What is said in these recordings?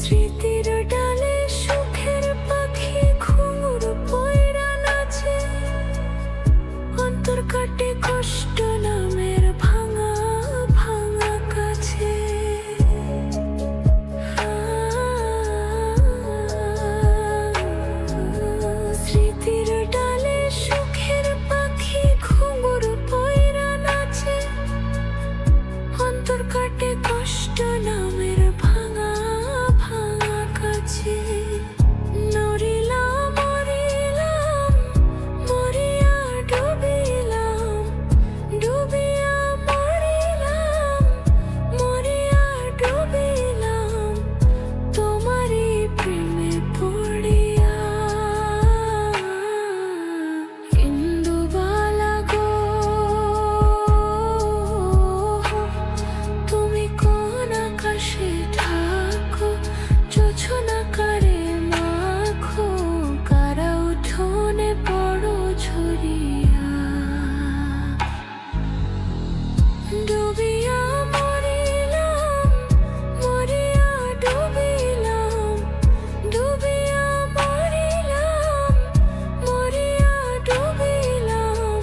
স্মৃতির ডালে সুখের পাখি ঘুঙুর পয়রা নাচে, অন্তর কাটে কষ্ট নামের ভাঙা ভাঙা কাছে। স্মৃতির ডালে সুখের পাখি ঘুঙুর পয়রা নাচে, অন্তর কাটে কষ্ট নামের ভাঙা ভাঙা কাছে। নড়িলাম মরিলাম মরিয়া ডুবিলাম, ডুবিয়া মরিলাম মরিয়া ডুবিলাম, তোমারই প্রেমে পড়িয়া। ইন্দুবালা গো, তুমি কোন আকাশে থাকো, জোছনা কারে মাখো, কারা উঠোনে পড়ো ঝরিয়া। ডুবিয়া মরিলাম মরিয়া ডুবিলাম, ডুবিয়া মরিলাম মরিয়া ডুবিলাম,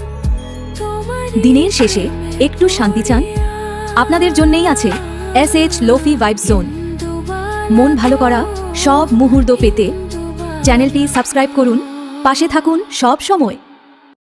তোমারই দিনের শেষে একটু শান্তি চান? আপনাদের জন্যই আছে SH লোফি ভাইবস জোন। মন ভালো করা সব মুহূর্ত পেতে চ্যানেলটি সাবস্ক্রাইব করুন, পাশে থাকুন সব সময়।